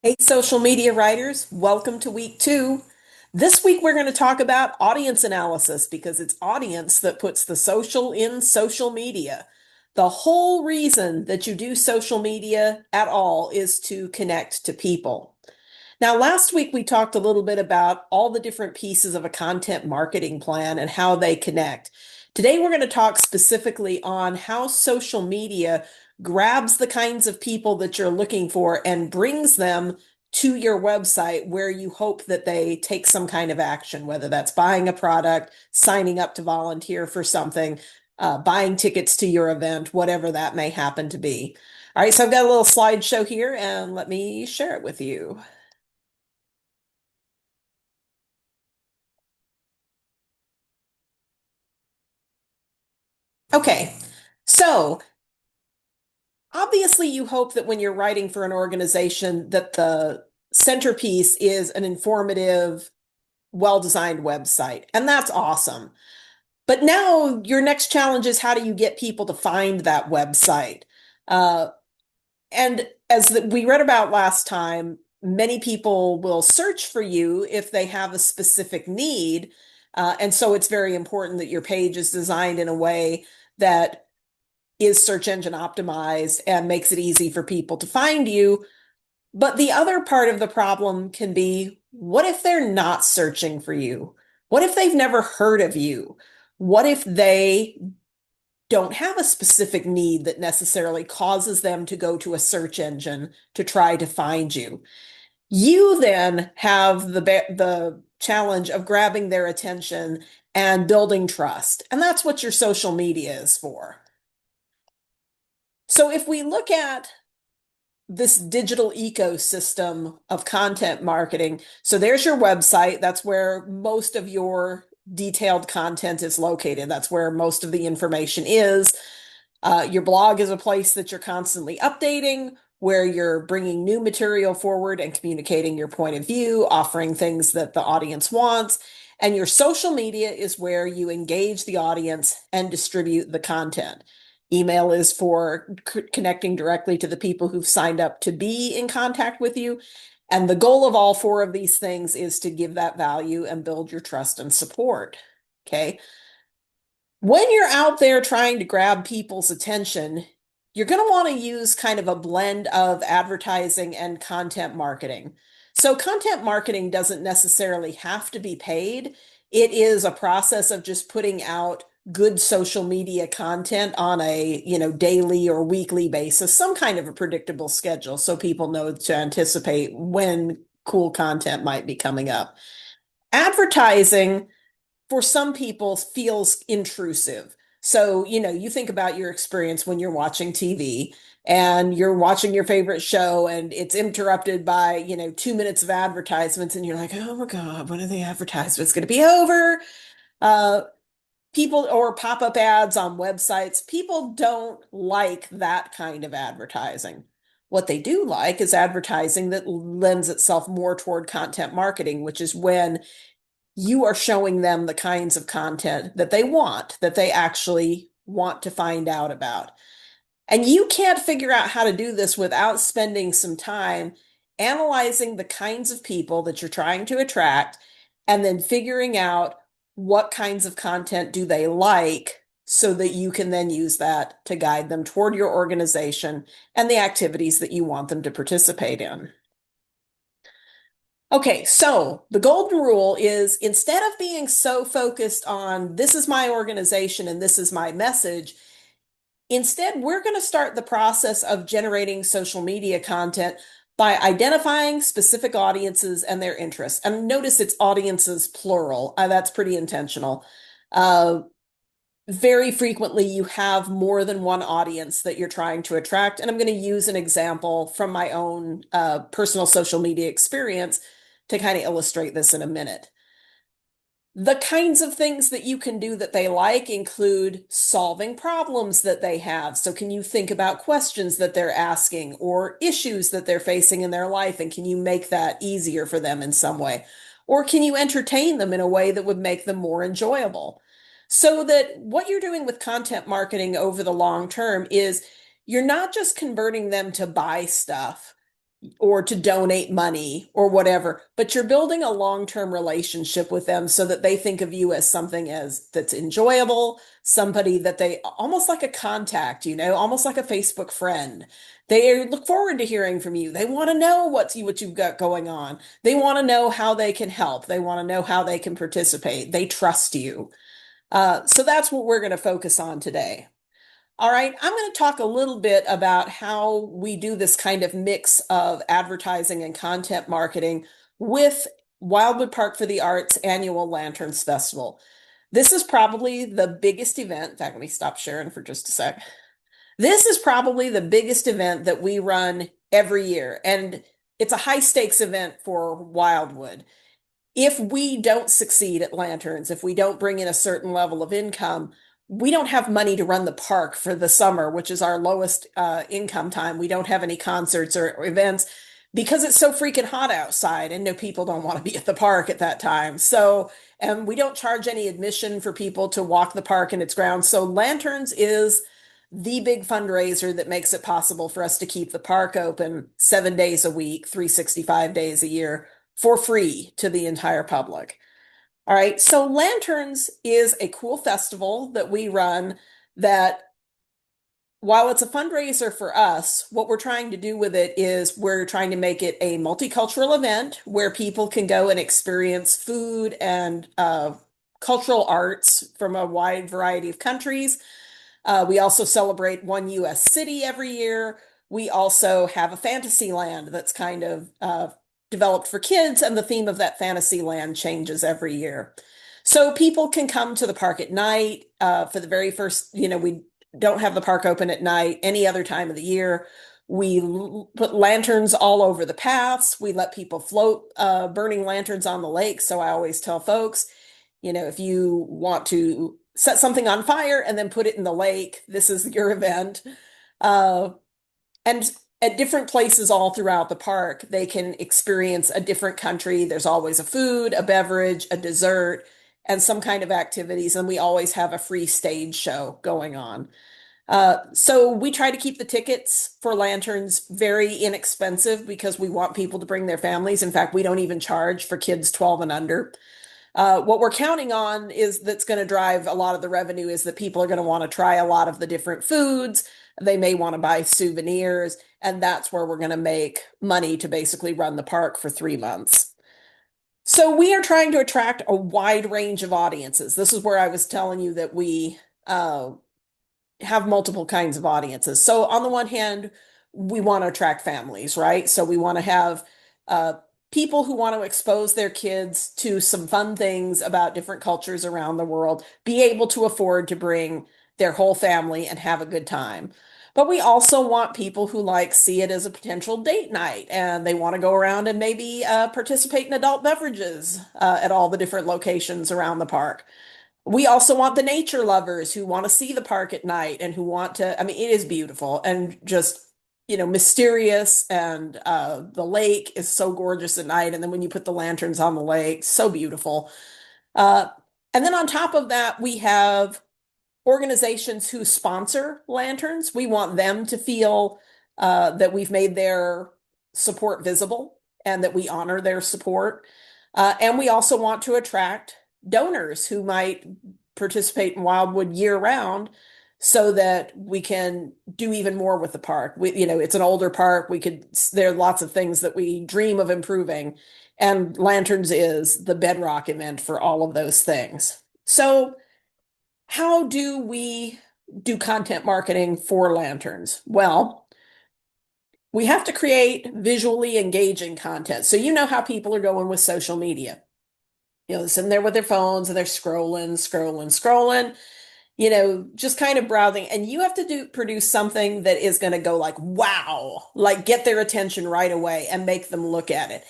Hey, social media writers, welcome to week two. This week, we're going to talk about audience analysis because it's audience that puts the social in social media. The whole reason that you do social media at all is to connect to people. Now, last week, we talked a little bit about all the different pieces of a content marketing plan and how they connect. Today, we're going to talk specifically on how social media grabs the kinds of people that you're looking for and brings them to your website where you hope that they take some kind of action, whether that's buying a product, signing up to volunteer for something, buying tickets to your event, whatever that may happen to be. All right, so I've got a little slideshow here and let me share it with you. Okay, so obviously you hope that when you're writing for an organization that the centerpiece is an informative, well-designed website, and that's awesome. But now your next challenge is how do you get people to find that website? Uh, and we read about last time, many people will search for you if they have a specific need. And so it's very important that your page is designed in a way that is search engine optimized and makes it easy for people to find you. But the other part of the problem can be, what if they're not searching for you? What if they've never heard of you? What if they don't have a specific need that necessarily causes them to go to a search engine to try to find you? You then have the challenge of grabbing their attention and building trust. And that's what your social media is for. So if we look at this digital ecosystem of content marketing, so there's your website. That's where most of your detailed content is located. That's where most of the information is. Your blog is a place that you're constantly updating, where you're bringing new material forward and communicating your point of view, offering things that the audience wants. And your social media is where you engage the audience and distribute the content. Email is for connecting directly to the people who've signed up to be in contact with you. And the goal of all four of these things is to give that value and build your trust and support. Okay. When you're out there trying to grab people's attention, you're going to want to use kind of a blend of advertising and content marketing. So, content marketing doesn't necessarily have to be paid. It is a process of just putting out good social media content on a, daily or weekly basis, some kind of a predictable schedule so people know to anticipate when cool content might be coming up. Advertising for some people feels intrusive. So, you think about your experience when you're watching TV and you're watching your favorite show and it's interrupted by, 2 minutes of advertisements and you're like, oh my God, when are the advertisements going to be over? Uh, People or pop-up ads on websites, people don't like that kind of advertising. What they do like is advertising that lends itself more toward content marketing, which is when you are showing them the kinds of content that they want, that they actually want to find out about. And you can't figure out how to do this without spending some time analyzing the kinds of people that you're trying to attract and then figuring out what kinds of content do they like so that you can then use that to guide them toward your organization and the activities that you want them to participate in. Okay, so the golden rule is instead of being so focused on this is my organization and this is my message, instead we're going to start the process of generating social media content by identifying specific audiences and their interests. And notice it's audiences plural. That's pretty intentional. Uh, Very frequently, you have more than one audience that you're trying to attract. And I'm going to use an example from my own personal social media experience to kind of illustrate this in a minute. The kinds of things that you can do that they like include solving problems that they have. So, can you think about questions that they're asking or issues that they're facing in their life? And can you make that easier for them in some way? Or can you entertain them in a way that would make them more enjoyable? So that what you're doing with content marketing over the long term is you're not just converting them to buy stuff, or to donate money or whatever, but you're building a long-term relationship with them so that they think of you as something as that's enjoyable, somebody that they almost like a contact, almost like a Facebook friend. They look forward to hearing from you. They want to know what you've got going on. They want to know how they can help. They want to know how they can participate. They trust you. So that's what we're going to focus on today. All right, I'm going to talk a little bit about how we do this kind of mix of advertising and content marketing with Wildwood Park for the Arts annual Lanterns Festival. This is probably the biggest event. In fact, let me stop sharing for just a sec. This is probably the biggest event that we run every year, and it's a high stakes event for Wildwood. If we don't succeed at Lanterns, if we don't bring in a certain level of income, we don't have money to run the park for the summer, which is our lowest income time. We don't have any concerts or events because it's so freaking hot outside and no people don't want to be at the park at that time. So, and we don't charge any admission for people to walk the park and its grounds. So Lanterns is the big fundraiser that makes it possible for us to keep the park open 7 days a week, 365 days a year for free to the entire public. All right, so Lanterns is a cool festival that we run that while it's a fundraiser for us, what we're trying to do with it is we're trying to make it a multicultural event where people can go and experience food and cultural arts from a wide variety of countries. We also celebrate one US city every year. We also have a fantasy land that's kind of developed for kids, and the theme of that fantasy land changes every year. So people can come to the park at night for the very first, we don't have the park open at night any other time of the year. We put lanterns all over the paths. We let people float burning lanterns on the lake. So I always tell folks, if you want to set something on fire and then put it in the lake, this is your event. And at different places all throughout the park, they can experience a different country. There's always a food, a beverage, a dessert, and some kind of activities. And we always have a free stage show going on. So we try to keep the tickets for Lanterns very inexpensive because we want people to bring their families. In fact, we don't even charge for kids 12 and under. What we're counting on is that's going to drive a lot of the revenue is that people are going to want to try a lot of the different foods. They may want to buy souvenirs, and that's where we're going to make money to basically run the park for 3 months. So we are trying to attract a wide range of audiences. This is where I was telling you that we have multiple kinds of audiences. So on the one hand, we want to attract families, right? So we want to have people who want to expose their kids to some fun things about different cultures around the world, be able to afford to bring their whole family and have a good time. But we also want people who see it as a potential date night and they want to go around and maybe participate in adult beverages at all the different locations around the park. We also want the nature lovers who want to see the park at night and who want to, I mean, it is beautiful and just, mysterious. And the lake is so gorgeous at night. And then when you put the lanterns on the lake, so beautiful. Uh, and then on top of that, we have organizations who sponsor lanterns. We want them to feel that we've made their support visible and that we honor their support. And we also want to attract donors who might participate in Wildwood year round so that we can do even more with the park. It's an older park. There are lots of things that we dream of improving, and Lanterns is the bedrock event for all of those things. So how do we do content marketing for Lanterns? Well, we have to create visually engaging content. So you know how people are going with social media. They're sitting there with their phones and they're scrolling, just kind of browsing. And you have to produce something that is going to go wow, get their attention right away and make them look at it.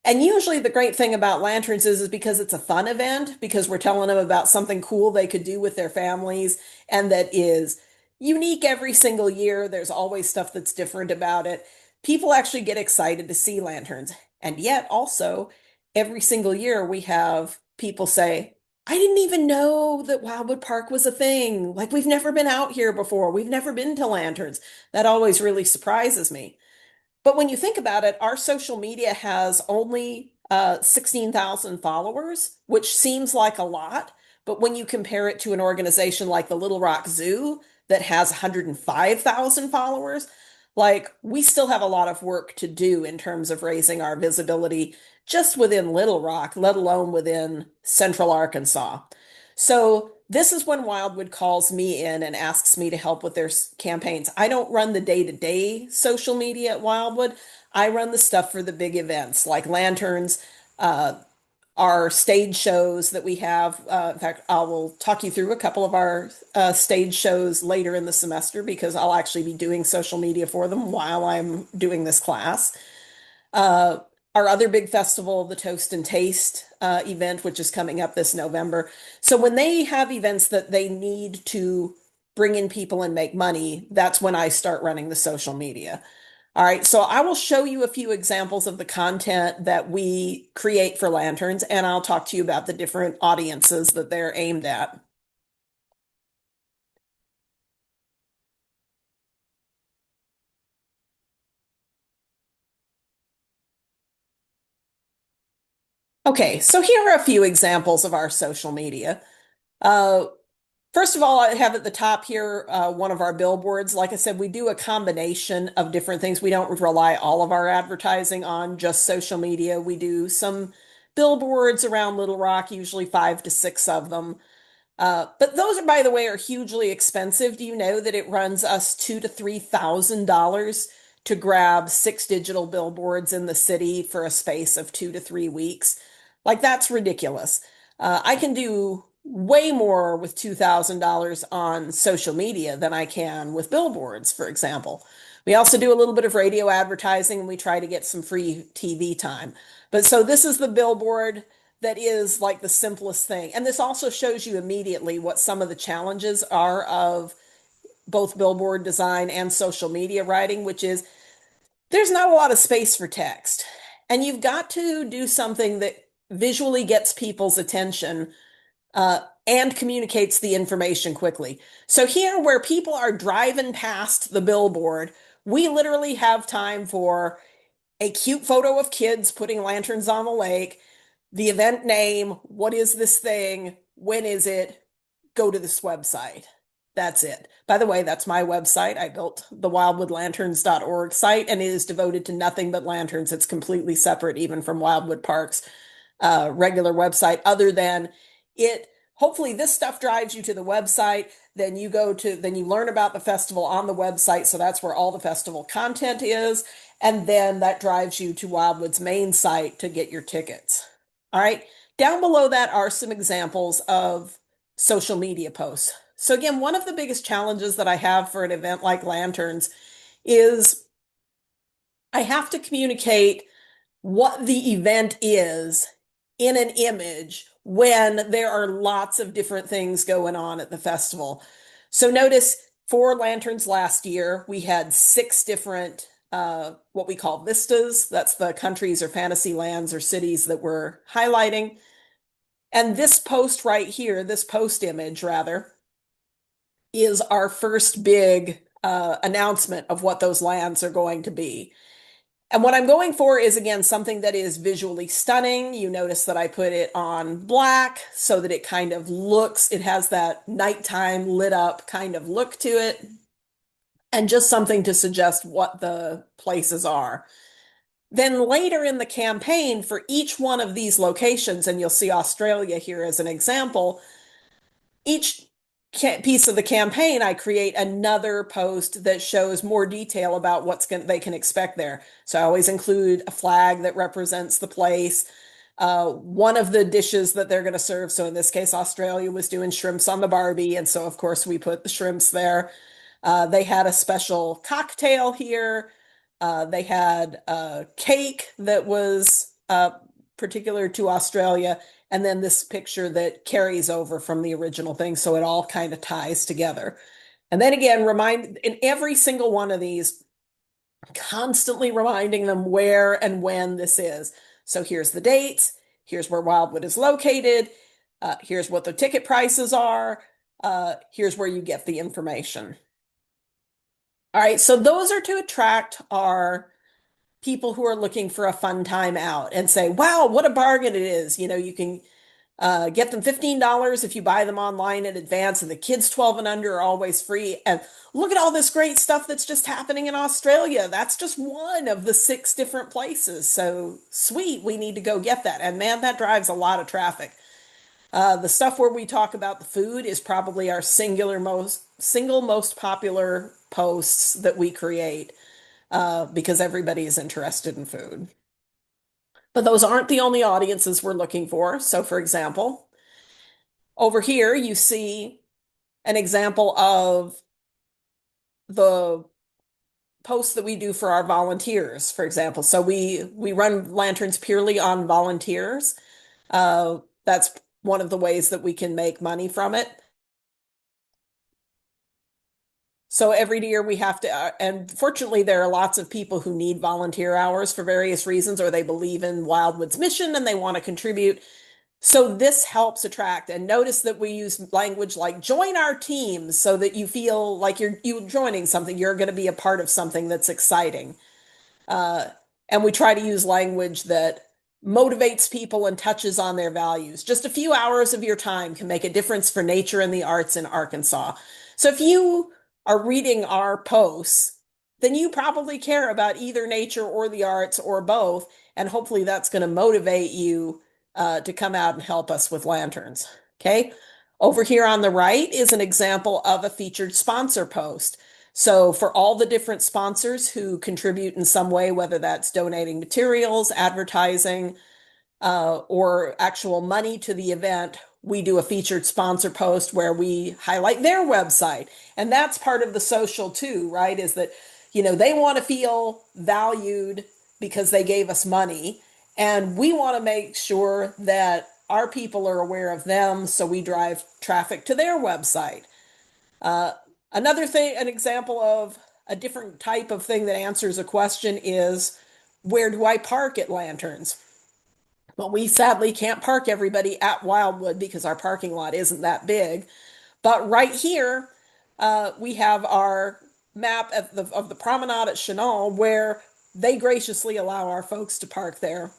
And usually the great thing about Lanterns is because it's a fun event, because we're telling them about something cool they could do with their families and that is unique every single year. There's always stuff that's different about it. People actually get excited to see Lanterns. And yet also every single year we have people say, I didn't even know that Wildwood Park was a thing. We've never been out here before. We've never been to Lanterns. That always really surprises me. But when you think about it, our social media has only 16,000 followers, which seems like a lot. But when you compare it to an organization like the Little Rock Zoo that has 105,000 followers, like we still have a lot of work to do in terms of raising our visibility just within Little Rock, let alone within Central Arkansas. So this is when Wildwood calls me in and asks me to help with their campaigns. I don't run the day-to-day social media at Wildwood. I run the stuff for the big events like lanterns, uh, our stage shows that we have. In fact, I will talk you through a couple of our stage shows later in the semester because I'll actually be doing social media for them while I'm doing this class. Uh, our other big festival, the Toast and Taste event, which is coming up this November. So when they have events that they need to bring in people and make money, that's when I start running the social media. All right, so I will show you a few examples of the content that we create for Lanterns, and I'll talk to you about the different audiences that they're aimed at. Okay, so here are a few examples of our social media. Uh, First of all, I have at the top here one of our billboards. Like I said, we do a combination of different things. We don't rely all of our advertising on just social media. We do some billboards around Little Rock, usually 5 to 6 of them. But those are, by the way, are hugely expensive. Do you know that it runs us $2,000 to $3,000 to grab 6 digital billboards in the city for a space of 2 to 3 weeks? Like that's ridiculous. I can do way more with $2,000 on social media than I can with billboards, for example. We also do a little bit of radio advertising and we try to get some free TV time. But so this is the billboard that is like the simplest thing. And this also shows you immediately what some of the challenges are of both billboard design and social media writing, which is there's not a lot of space for text. And you've got to do something that visually gets people's attention and communicates the information quickly. So here, where people are driving past the billboard, we literally have time for a cute photo of kids putting lanterns on the lake, the event name, what is this thing, when is it, go to this website. That's it. By the way, that's my website. I built the wildwoodlanterns.org site, and it is devoted to nothing but lanterns. It's completely separate, even from Wildwood Park's regular website, other than it. Hopefully, this stuff drives you to the website. Then then you learn about the festival on the website. So that's where all the festival content is. And then that drives you to Wildwood's main site to get your tickets. All right. Down below that are some examples of social media posts. So again, one of the biggest challenges that I have for an event like Lanterns is I have to communicate what the event is in an image when there are lots of different things going on at the festival. So notice for Lanterns last year, we had 6 different what we call vistas. That's the countries or fantasy lands or cities that we're highlighting. And this post right here, this post image rather, is our first big announcement of what those lands are going to be. And what I'm going for is, again, something that is visually stunning. You notice that I put it on black so that it kind of looks, it has that nighttime lit up kind of look to it, and just something to suggest what the places are. Then later in the campaign, for each one of these locations, and you'll see Australia here as an example, each piece of the campaign, I create another post that shows more detail about they can expect there. So I always include a flag that represents the place, one of the dishes that they're going to serve. So in this case, Australia was doing shrimps on the Barbie, and so of course we put the shrimps there. They had a special cocktail here. They had a cake that was particular to Australia, and then this picture that carries over from the original thing. So it all kind of ties together. And then again, remind in every single one of these, constantly reminding them where and when this is. So here's the dates. Here's where Wildwood is located. Here's what the ticket prices are. Here's where you get the information. All right, so those are to attract our people who are looking for a fun time out and say, wow, what a bargain it is. You can get them $15 if you buy them online in advance, and the kids 12 and under are always free. And look at all this great stuff that's just happening in Australia. That's just one of the six different places. So sweet, we need to go get that. And man, that drives a lot of traffic. The stuff where we talk about the food is probably our single most popular posts that we create because everybody is interested in food. But those aren't the only audiences we're looking for. So, for example, over here you see an example of the posts that we do for our volunteers, for example. So we run Lanterns purely on volunteers. That's one of the ways that we can make money from it. So every year we have to, and fortunately, there are lots of people who need volunteer hours for various reasons, or they believe in Wildwood's mission and they want to contribute. So this helps attract. And notice that we use language like join our team so that you feel like you're joining something, you're going to be a part of something that's exciting. Uh, and we try to use language that motivates people and touches on their values. Just a few hours of your time can make a difference for nature and the arts in Arkansas. So if you are reading our posts, then you probably care about either nature or the arts or both. And hopefully that's going to motivate you to come out and help us with lanterns. Okay. Over here on the right is an example of a featured sponsor post. So for all the different sponsors who contribute in some way, whether that's donating materials, advertising, or actual money to the event, we do a featured sponsor post where we highlight their website. And that's part of the social too, right? Is that, they want to feel valued because they gave us money. And we want to make sure that our people are aware of them. So we drive traffic to their website. Uh, Another thing, an example of a different type of thing that answers a question is, where do I park at Lanterns? Well, we sadly can't park everybody at Wildwood because our parking lot isn't that big. But right here, we have our map of the promenade at Chenal where they graciously allow our folks to park there.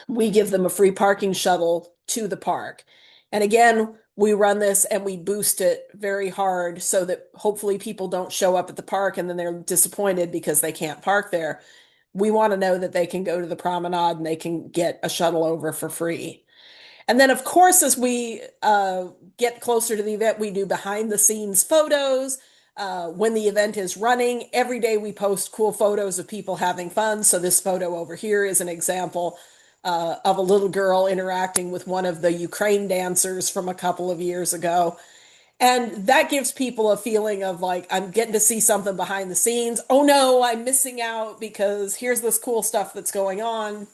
We give them a free parking shuttle to the park. And again, we run this and we boost it very hard so that hopefully people don't show up at the park and then they're disappointed because they can't park there. We want to know that they can go to the promenade and they can get a shuttle over for free. And then, of course, as we get closer to the event, we do behind the scenes photos. When the event is running, every day we post cool photos of people having fun. So this photo over here is an example of a little girl interacting with one of the Ukraine dancers from a couple of years ago. And that gives people a feeling of like, I'm getting to see something behind the scenes. Oh no, I'm missing out because here's this cool stuff that's going on.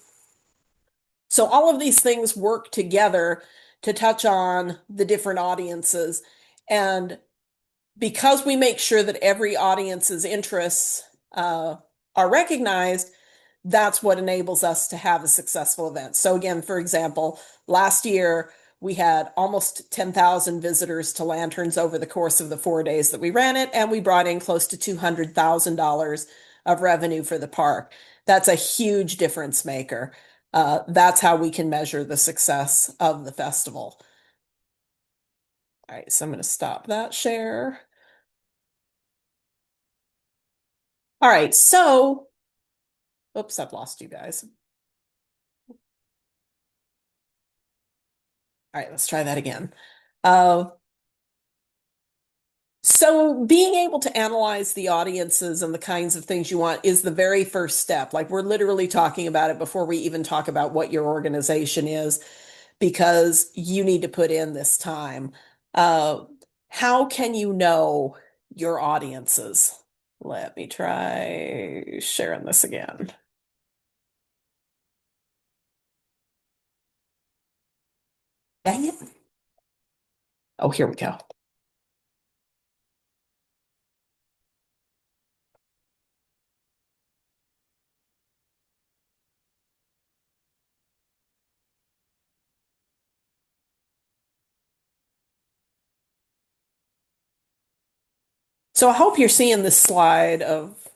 So all of these things work together to touch on the different audiences. And because we make sure that every audience's interests are recognized, that's what enables us to have a successful event. So again, for example, last year we had almost 10,000 visitors to Lanterns over the course of the 4 days that we ran it, and we brought in close to $200,000 of revenue for the park. That's a huge difference maker. That's how we can measure the success of the festival. All right, so I'm going to stop that share. All right, so, oops, I've lost you guys. All right, let's try that again. Uh, so being able to analyze the audiences and the kinds of things you want is the very first step. Like we're literally talking about it before we even talk about what your organization is, because you need to put in this time. Uh, how can you know your audiences? Let me try sharing this again. Dang it. Oh, here we go. So I hope you're seeing this slide of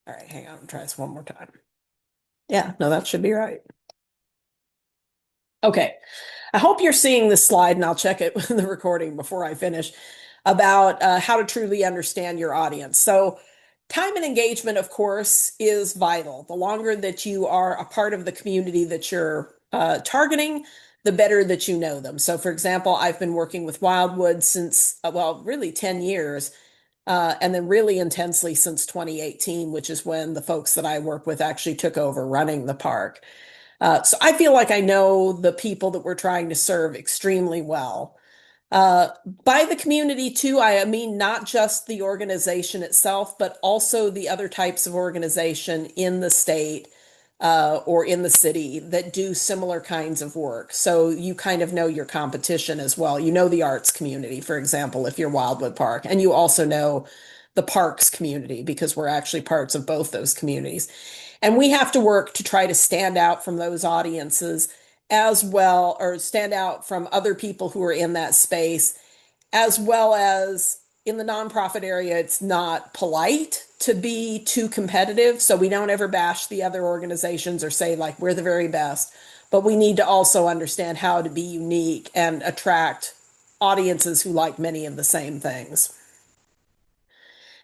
All right, hang on, try this one more time. Yeah, no, that should be right. Okay. I hope you're seeing this slide, and I'll check it with the recording before I finish, about how to truly understand your audience. So, time and engagement, of course, is vital. The longer that you are a part of the community that you're targeting, the better that you know them. So, for example, I've been working with Wildwood since, well, really 10 years, and then really intensely since 2018, which is when the folks that I work with actually took over running the park. So I feel like I know the people that we're trying to serve extremely well. Uh, by the community too, I mean not just the organization itself, but also the other types of organization in the state or in the city that do similar kinds of work. So you kind of know your competition as well. You know the arts community, for example, if you're Wildwood Park, and you also know the parks community because we're actually parts of both those communities. And we have to work to try to stand out from those audiences as well, or stand out from other people who are in that space, as well as in the nonprofit area, it's not polite to be too competitive. So we don't ever bash the other organizations or say, like, we're the very best. But we need to also understand how to be unique and attract audiences who like many of the same things.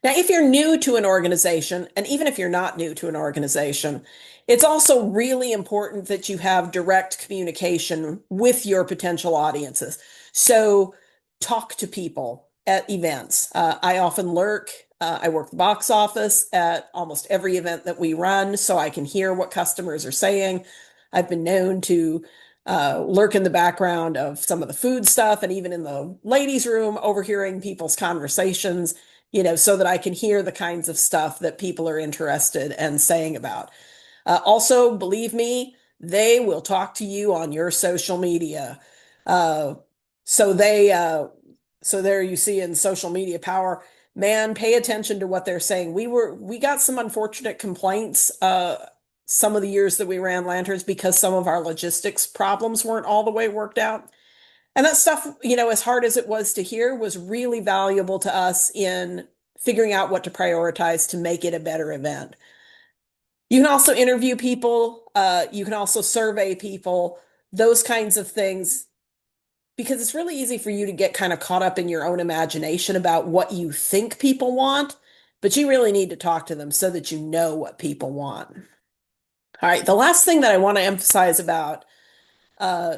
Now, if you're new to an organization, and even if you're not new to an organization, it's also really important that you have direct communication with your potential audiences. So, talk to people at events. I often lurk. I work the box office at almost every event that we run, so I can hear what customers are saying. I've been known to lurk in the background of some of the food stuff and even in the ladies' room, overhearing people's conversations, so that I can hear the kinds of stuff that people are interested and saying about. Also, believe me, they will talk to you on your social media. Uh, so they, so there you see in social media power, man, pay attention to what they're saying. We got some unfortunate complaints, some of the years that we ran Lanterns because some of our logistics problems weren't all the way worked out. And that stuff, as hard as it was to hear, was really valuable to us in figuring out what to prioritize to make it a better event. You can also interview people, you can also survey people, those kinds of things, because it's really easy for you to get kind of caught up in your own imagination about what you think people want, but you really need to talk to them so that you know what people want. All right, the last thing that I want to emphasize about uh,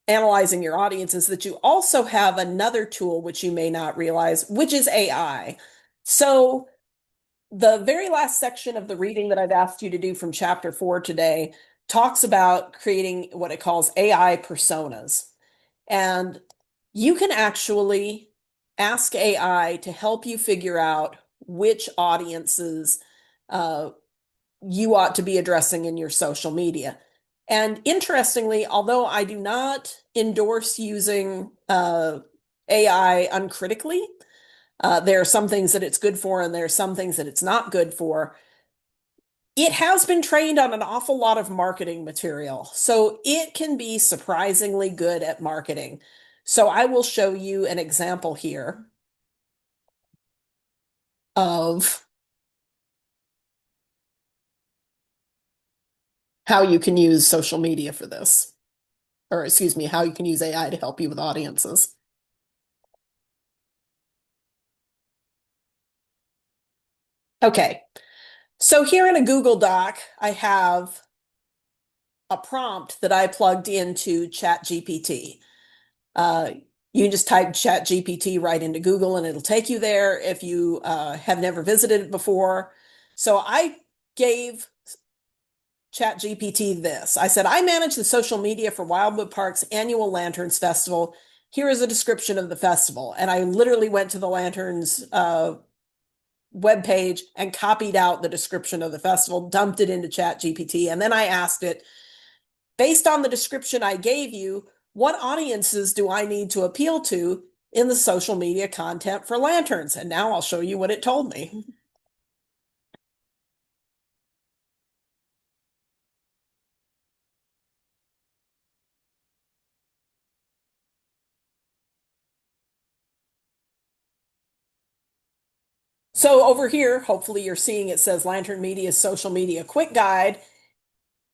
analyzing your audience is that you also have another tool which you may not realize, which is AI. So the very last section of the reading that I've asked you to do from chapter 4 today talks about creating what it calls AI personas. And you can actually ask AI to help you figure out which audiences uh, you ought to be addressing in your social media. And interestingly, although I do not endorse using AI uncritically, there are some things that it's good for, and there are some things that it's not good for. It has been trained on an awful lot of marketing material, so it can be surprisingly good at marketing. So I will show you an example here of how you can use social media for this, or excuse me, how you can use AI to help you with audiences. Okay, so here in a Google Doc, I have a prompt that I plugged into ChatGPT. Uh, you can just type ChatGPT right into Google and it'll take you there if you have never visited it before. So I gave ChatGPT this. I said, I manage the social media for Wildwood Park's annual Lanterns Festival. Here is a description of the festival. And I literally went to the Lanterns webpage and copied out the description of the festival, dumped it into ChatGPT, and then I asked it, based on the description I gave you, what audiences do I need to appeal to in the social media content for Lanterns? And now I'll show you what it told me. So over here, hopefully you're seeing it says Lantern Media's social media quick guide.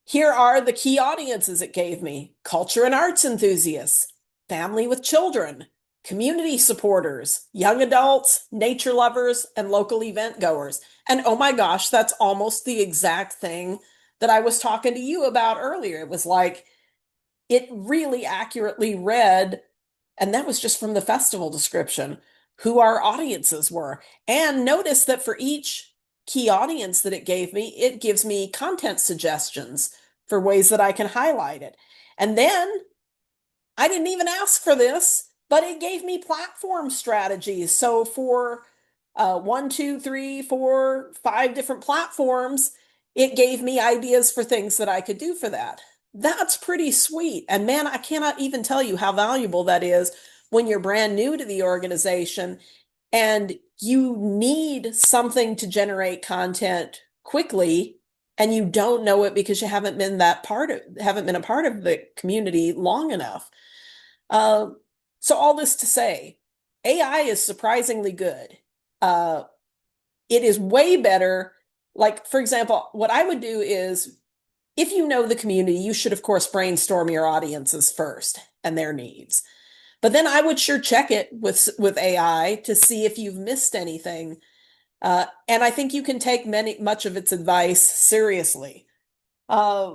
Here are the key audiences it gave me: culture and arts enthusiasts, family with children, community supporters, young adults, nature lovers, and local event goers. And oh my gosh, that's almost the exact thing that I was talking to you about earlier. It was like it really accurately read, and that was just from the festival description, who our audiences were. And notice that for each key audience that it gave me, it gives me content suggestions for ways that I can highlight it. And then I didn't even ask for this, but it gave me platform strategies. So for one, two, three, four, five different platforms, it gave me ideas for things that I could do for that. That's pretty sweet. And man, I cannot even tell you how valuable that is when you're brand new to the organization and you need something to generate content quickly and you don't know it because you haven't been a part of the community long enough. Uh, so all this to say, AI is surprisingly good. Uh, it is way better. Like, for example, what I would do is if you know the community, you should, of course, brainstorm your audiences first and their needs. But then I would sure check it with AI to see if you've missed anything. And I think you can take much of its advice seriously. Uh,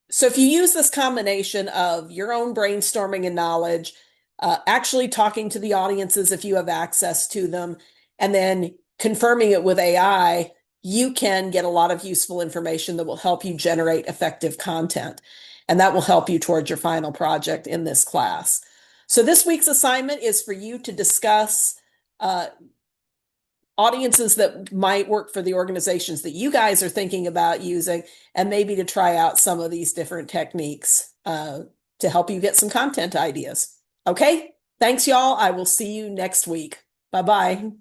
so if you use this combination of your own brainstorming and knowledge, actually talking to the audiences if you have access to them, and then confirming it with AI, you can get a lot of useful information that will help you generate effective content. And that will help you towards your final project in this class. So this week's assignment is for you to discuss audiences that might work for the organizations that you guys are thinking about using, and maybe to try out some of these different techniques to help you get some content ideas. Okay, thanks, y'all. I will see you next week. Bye bye.